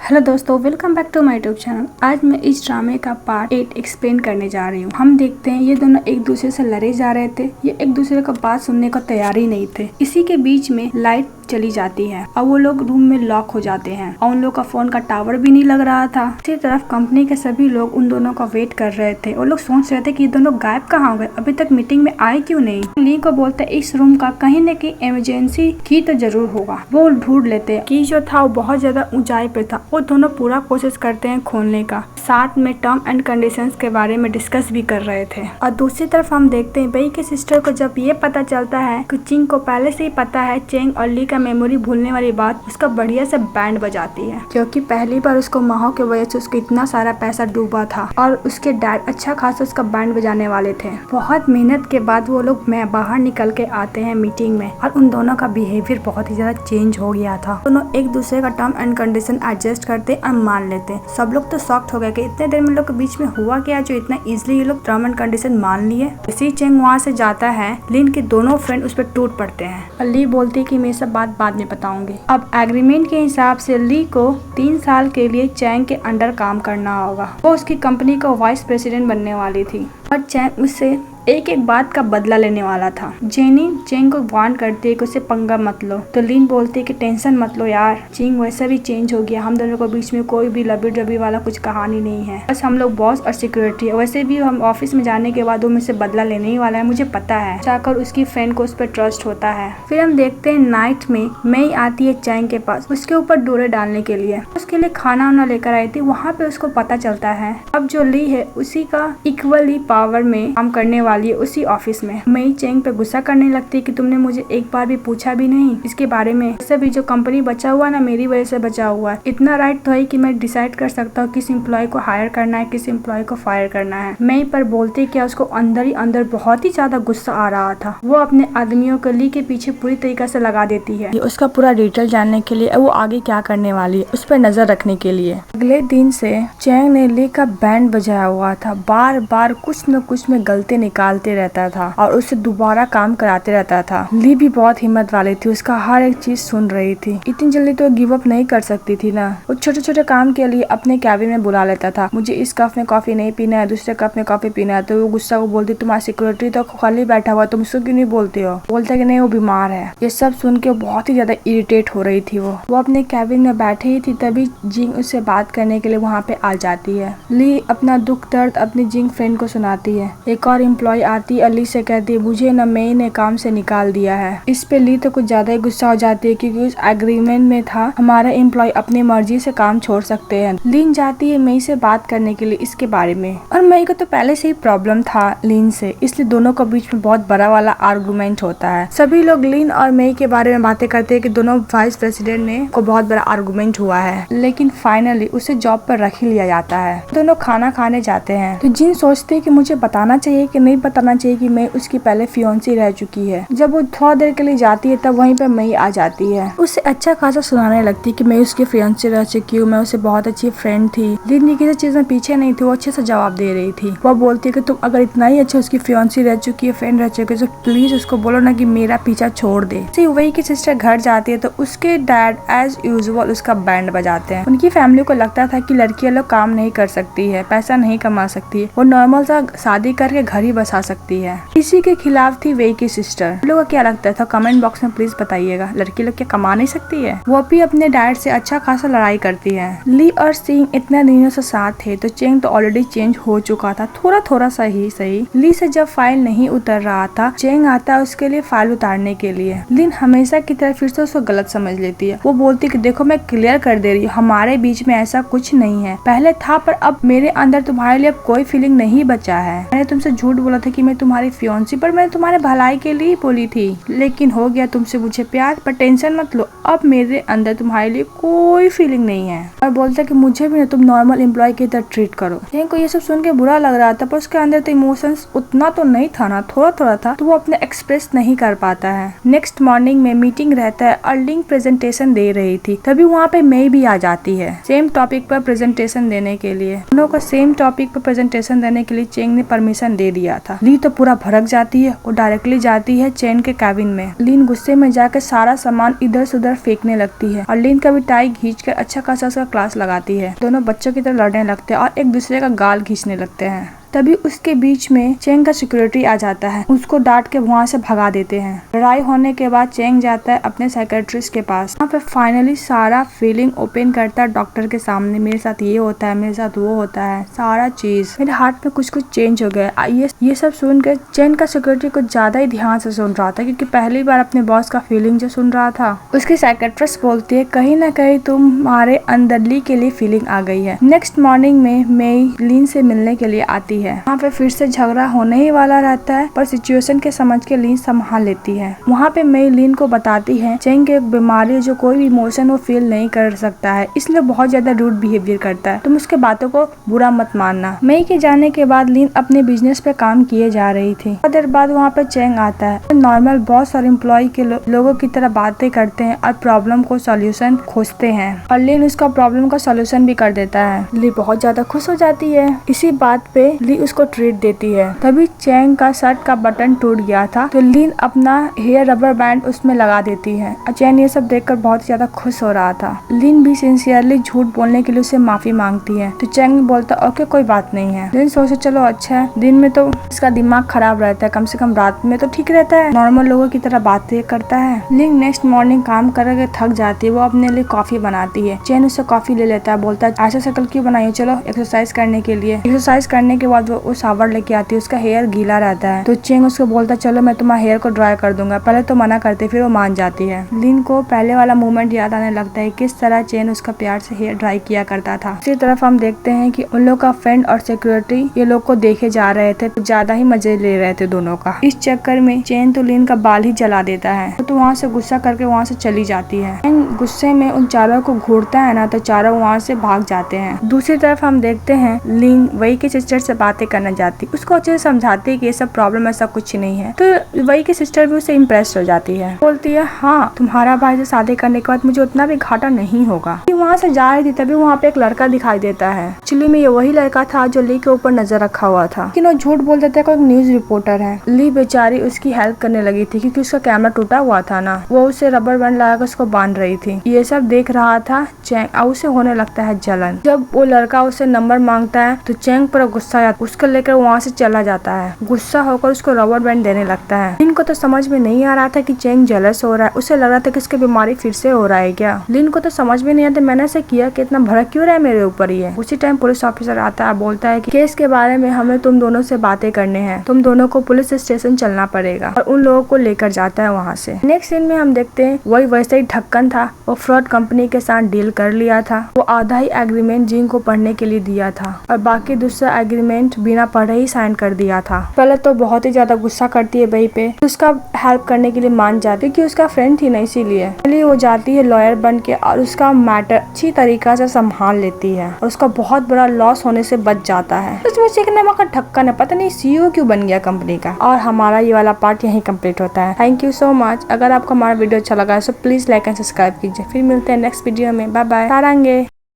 Hello दोस्तों, welcome back to my YouTube channel. आज मैं इस ड्रामे का पार्ट 8 एक्सप्लेन करने जा रही हूँ। हम देखते हैं ये दोनों एक दूसरे से लड़े जा रहे थे। ये एक दूसरे का बात सुनने को तैयार ही नहीं थे। इसी के बीच में लाइट चली जाती है और वो लोग रूम में लॉक हो जाते हैं और उन लोग का फोन का टावर भी नहीं लग रहा था। इसी तरफ कंपनी के सभी लोग उन दोनों का वेट कर रहे थे। वो लोग सोच रहे थे कि ये दोनों गायब कहाँ हो गए, अभी तक मीटिंग में आए क्यों नहीं। ली को बोलते इस रूम का कहीं न कहीं इमरजेंसी की तो जरूर होगा। वो ढूंढ लेते। की जो था वो बहुत ज्यादा ऊंचाई पे था। वो दोनों पूरा कोशिश करते हैं खोलने का। साथ में टर्म एंड कंडीशंस के बारे में डिस्कस भी कर रहे थे। और दूसरी तरफ हम देखते हैं बई के सिस्टर को जब ये पता चलता है कि चिंग को पहले से ही पता है चेंग और ली का मेमोरी भूलने वाली बात, उसका बढ़िया से बैंड बजाती है क्योंकि पहली बार उसको माहो की वजह से उसको इतना सारा पैसा डूबा था और उसके डैड अच्छा खासा उसका बैंड बजाने वाले थे। बहुत मेहनत के बाद वो लोग बाहर निकल के आते हैं मीटिंग में और उन दोनों का बिहेवियर बहुत ही ज्यादा चेंज हो गया था। दोनों एक दूसरे का टर्म एंड कंडीशन एडजस्ट करते और मान लेते। सब लोग तो शॉक्ड हो गए कि इतने देर में लोग के बीच में हुआ क्या जो इतना इजीली ये लोग टर्म एंड कंडीशन मान लिए। इसी चेंग वहाँ से जाता है, लिन के दोनों फ्रेंड उस पर टूट पड़ते हैं और ली बोलती है कि मैं सब बात बाद में बताऊंगी। अब एग्रीमेंट के हिसाब से ली को 3 साल के लिए चैंग के अंडर काम करना होगा। वो उसकी कंपनी का वाइस प्रेसिडेंट बनने वाली थी और चैंग उससे एक एक बात का बदला लेने वाला था। जेनी चेंग को वार्न करती है कि उससे पंगा मत लो, तो लिन बोलती है कि टेंशन मत लो यार, चिंग वैसे भी चेंज हो गया, हम दोनों के बीच में कोई भी लबी डबी वाला कुछ कहानी नहीं है, बस हम लोग बॉस और सिक्योरिटी है। वैसे भी हम ऑफिस में जाने के बाद वो मुझसे बदला लेने ही वाला है, मुझे पता है। जाकर उसकी फ्रेंड को उस पर ट्रस्ट होता है। फिर हम देखते हैं नाइट में मई आती है चैंग के पास उसके ऊपर डोरे डालने के लिए। उसके लिए खाना वाना लेकर आई थी। वहाँ पे उसको पता चलता है अब जो ली है उसी का इक्वली पावर में काम करने वाली है उसी ऑफिस में। मई चेंग पे गुस्सा करने लगती है कि तुमने मुझे एक बार भी पूछा भी नहीं इसके बारे में। वैसे भी जो कंपनी बचा हुआ ना मेरी वजह से बचा हुआ है। इतना राइट तो है कि मैं डिसाइड कर सकता हूँ किस एम्प्लॉय को हायर करना है, किस एम्प्लॉय को फायर करना है। मई पर बोलती क्या उसको अंदर ही अंदर बहुत ही ज्यादा गुस्सा आ रहा था। वो अपने आदमियों को ली के पीछे पूरी तरीके से लगा देती है उसका पूरा डिटेल जानने के लिए, वो आगे क्या करने वाली है उस पर नजर रखने के लिए। अगले दिन से चैंग ने ली का बैंड बजाया हुआ था। बार बार कुछ न कुछ में गलती निकालते रहता था और उससे दोबारा काम कराते रहता था। ली भी बहुत हिम्मत वाली थी, उसका हर एक चीज सुन रही थी। इतनी जल्दी तो गिव अप नहीं कर सकती थी ना। वो छोटे छोटे काम के लिए अपने कैबिन में बुला लेता था। मुझे इस कप में कॉफी नहीं पीना है, दूसरे कप में कॉफी पीना है। तो वो गुस्सा को बोलती तुम्हारा सिक्योरिटी तो खाली बैठा हुआ, तुम उसको क्यों नहीं बोलते हो। बोलता कि नहीं वो बीमार है। ये सब सुन के बहुत ही ज्यादा इरिटेट हो रही थी। वो अपने कैबिन में बैठे ही थी तभी जिंग उससे बात करने के लिए वहाँ पे आ जाती है। ली अपना दुख दर्द अपनी जिंग फ्रेंड को सुनाती है। एक और एम्प्लॉय आती है, ली से कहती है मुझे न मई ने काम से निकाल दिया है। इस पे ली तो कुछ ज्यादा ही गुस्सा हो जाती है क्योंकि उस एग्रीमेंट में था हमारा एम्प्लॉय अपनी मर्जी से काम छोड़ सकते हैं। लिन जाती है मई से बात करने के लिए इसके बारे में और मई को तो पहले से ही प्रॉब्लम था लिन से, इसलिए दोनों के बीच में बहुत बड़ा वाला आर्गुमेंट होता है। सभी लोग लिन और मई के बारे में बातें करते हैं कि दोनों वाइस प्रेसिडेंट ने को बहुत बड़ा आर्गुमेंट हुआ है, लेकिन फाइनली उसे जॉब पर रख ही लिया जाता है। दोनों खाना खाने जाते हैं तो जिन सोचते है कि मुझे बताना चाहिए कि नहीं बताना चाहिए कि मैं उसकी पहले फियोंसी रह चुकी है। जब वो थोड़ा देर के लिए जाती है तब वहीं पे मई आ जाती है। उससे अच्छा खासा सुनाने लगती है कि मैं उसकी फियोंसी रह चुकी हूँ, मैं उससे बहुत अच्छी फ्रेंड थी। लिन किसी चीज में पीछे नहीं थी, वो अच्छे से जवाब दे रही थी। वो बोलती है कि तुम अगर इतना ही अच्छा उसकी फियोंसी रह चुकी है, फ्रेंड रह चुकी है, तो प्लीज उसको बोलो ना कि मेरा पीछा छोड़ दे। वही की सिस्टर घर जाती है तो उसके डैड एज यूजुअल उसका बैंड बजाते हैं। उनकी फैमिली को लगता था कि लड़कियां लोग काम नहीं कर सकती है, पैसा नहीं कमा सकती है, वो नॉर्मल सा शादी करके घर ही बसा सकती है। इसी के खिलाफ थी वेई की सिस्टर। लोगों को क्या लगता था कमेंट बॉक्स में प्लीज बताइएगा, लड़की लोग क्या कमा नहीं सकती है। वो भी अपने डैड से अच्छा खासा लड़ाई करती है। ली और सिंह इतने दिनों से साथ थे तो चेंग तो ऑलरेडी चेंज हो चुका था, थोड़ा थोड़ा सही। ली से जब फाइल नहीं उतर रहा था चेंग आता है उसके लिए फाइल उतारने के लिए। लिन हमेशा की तरह फिर से उसको गलत समझ लेती है। वो बोलती कि देखो मैं क्लियर कर दे रही हूँ हमारे बीच में ऐसा कुछ नहीं है, पहले था पर अब मेरे अंदर तुम्हारे लिए अब कोई फीलिंग नहीं बचा है। मैंने तुमसे झूठ बोला था कि मैं तुम्हारी फियोंसी, पर मैंने तुम्हारे भलाई के लिए बोली थी, लेकिन हो गया तुमसे मुझे प्यार। पर टेंशन मत लो, अब मेरे अंदर तुम्हारे लिए कोई फीलिंग नहीं है। और बोलता कि मुझे भी ना तुम नॉर्मल एम्प्लॉय की तरह ट्रीट करो। को ये सब सुन के बुरा लग रहा था पर उसके अंदर तो इमोशंस उतना तो नहीं था ना, थोड़ा थोड़ा था, तो वो अपने एक्सप्रेस नहीं कर पाता है। नेक्स्ट मॉर्निंग में मीटिंग रहता है और लिंग प्रेजेंटेशन दे रही थी तभी वहाँ पे मई भी आ जाती है सेम टॉपिक पर प्रेजेंटेशन देने के लिए। दोनों को सेम टॉपिक पर प्रेजेंटेशन देने के लिए चेंग ने परमिशन दे दिया था। ली तो पूरा भड़क जाती है और डायरेक्टली जाती है चैन के कैबिन में। लीन गुस्से में जाकर सारा सामान इधर से उधर फेंकने लगती है और लीन का भी टाई खींचकर अच्छा खासा उसका क्लास लगाती है। दोनों बच्चों की तरह लड़ने लगते हैं और एक दूसरे का गाल खींचने लगते हैं। तभी उसके बीच में चेंग का सिक्योरिटी आ जाता है, उसको डांट के वहाँ से भगा देते हैं। लड़ाई होने के बाद चेंग जाता है अपने साइकेट्रिस्ट के पास। वहाँ पे फाइनली सारा फीलिंग ओपन करता है डॉक्टर के सामने। मेरे साथ ये होता है, मेरे साथ वो होता है, सारा चीज मेरे हार्ट में कुछ चेंज हो गया। ये सब सुन के चेंग का सिक्योरिटी कुछ ज्यादा ही ध्यान से सुन रहा था, क्योंकि पहली बार अपने बॉस का फीलिंग जो सुन रहा था। उसकी साइकेट्रिस्ट बोलती है कहीं ना कहीं तुम्हारे अंदर ली के लिए फीलिंग आ गई है। नेक्स्ट मॉर्निंग में मेई लीन से मिलने के लिए आती है। वहाँ पे फिर से झगड़ा होने ही वाला रहता है, पर सिचुएशन के समझ के लीन संभाल लेती है। वहाँ पे मेई लीन को बताती है चेंग की एक बीमारी है जो कोई भी इमोशन वो फील नहीं कर सकता है, इसलिए बहुत ज्यादा रूड बिहेवियर करता है, तुम उसके बातों को बुरा मत मानना। मेई के जाने के बाद लीन अपने बिजनेस पे काम किए जा रही थी। कुछ देर बाद वहाँ पे चेंग आता है। नॉर्मल बॉस और एम्प्लॉय के लोगों की तरह बातें करते हैं और प्रॉब्लम को सॉल्यूशन खोजते हैं, और लीन उसका प्रॉब्लम का सॉल्यूशन भी कर देता है। ली बहुत ज्यादा खुश हो जाती है। इसी बात पे ली उसको ट्रीट देती है। तभी चेंग का शर्ट का बटन टूट गया था, तो लीन अपना हेयर रबर बैंड उसमें लगा देती है। चेंग ये सब देखकर बहुत ज्यादा खुश हो रहा था। लीन भी सिंसियरली झूठ बोलने के लिए उसे माफी मांगती है, तो चेंग बोलता ओके कोई बात नहीं है। लीन सोचे चलो अच्छा है, दिन में तो इसका दिमाग खराब रहता है, कम से कम रात में तो ठीक रहता है, नॉर्मल लोगों की तरह बातें करता है। लीन नेक्स्ट मॉर्निंग काम करके थक जाती है, वो अपने लिए कॉफी बनाती है। चेंग उससे कॉफी ले लेता है, बोलता है ऐसा शक्ल क्यों बनाई है, चलो एक्सरसाइज करने के लिए। एक्सरसाइज करने के बाद वो शावर लेके आती है, उसका हेयर गीला रहता है, तो चेंग उसको बोलता है चलो मैं तुम्हारे हेयर को ड्राई कर दूंगा। पहले तो मना करते, फिर वो मान जाती है। लीन को पहले वाला मोमेंट याद आने लगता है, किस तरह चेंग उसका प्यार से हेयर ड्राई किया करता था। दूसरी तरफ हम देखते हैं कि उन लोग का फ्रेंड और सिक्योरिटी ये लोग को देखे जा रहे थे, तो ज्यादा ही मजे ले रहे थे दोनों का। इस चक्कर में चेंग तो लीन का बाल ही जला देता है, तो वहाँ से गुस्सा करके वहाँ से चली जाती है। गुस्से में उन चारों को घूरता है ना, तो चारों वहाँ से भाग जाते हैं। दूसरी तरफ हम देखते हैं लीन वही के सिस्टर से बातें करने जाती, उसको अच्छे से समझाती है कि ये सब प्रॉब्लम ऐसा कुछ नहीं है, तो वही की सिस्टर भी उससे इम्प्रेस हो जाती है। बोलती है हाँ तुम्हारा भाई से शादी करने के बाद मुझे उतना भी घाटा नहीं होगा। वहाँ से जा रही थी, तभी वहाँ पे एक लड़का दिखाई देता है। एक्चुअली में ये वही लड़का था जो ली के ऊपर नजर रखा हुआ था, लेकिन वो झूठ बोल देता है कोई न्यूज रिपोर्टर है। ली बेचारी उसकी हेल्प करने लगी थी, क्योंकि उसका कैमरा टूटा हुआ था ना, वो उसे रबर बैंड लगाकर उसको बांध रही थी। ये सब देख रहा था चेंग, और उसे होने लगता है जलन। जब वो लड़का उसे नंबर मांगता है तो चेंग पर गुस्सा आता है, उसको लेकर वहाँ से चला जाता है। गुस्सा होकर उसको रबर बैंड देने लगता है। लिन को तो समझ में नहीं आ रहा था कि चेंग जेलस हो रहा है, उसे लग रहा था कि इसकी बीमारी फिर से हो रहा है क्या। लिन को तो समझ में नहीं आता मैंने ऐसे किया कि इतना भड़क क्यों रहा है मेरे ऊपर ये। उसी टाइम पुलिस ऑफिसर आता है, बोलता है कि केस के बारे में हमें तुम दोनों से बातें करने हैं, तुम दोनों को पुलिस स्टेशन चलना पड़ेगा, और उन लोगों को लेकर जाता है वहाँ से। नेक्स्ट सीन में हम देखते हैं वही वैसे ही ढक्कन था, वो फ्रॉड कंपनी के साथ डील कर लिया था। वो आधा ही एग्रीमेंट जिन को पढ़ने के लिए दिया था, और बाकी दूसरा एग्रीमेंट बिना पढ़े ही साइन कर दिया था। पहले तो बहुत ही ज्यादा गुस्सा करती है वही पे, उसका हेल्प करने के लिए मान जाती है, क्योंकि उसका फ्रेंड थी ना, इसीलिए वो जाती है लॉयर बन के और उसका मैटर अच्छी तरीका से संभाल लेती है, और उसका बहुत बड़ा लॉस होने से बच जाता है। उसमें एक नमक का ढक्कन है, पता नहीं सीईओ क्यों बन गया कंपनी का। और हमारा ये वाला पार्ट यहीं कंप्लीट होता है। Thank you so much. अगर आपको हमारा वीडियो अच्छा लगा है तो प्लीज लाइक एंड सब्सक्राइब कीजिए। फिर मिलते हैं नेक्स्ट वीडियो में। Bye bye. सारंगे।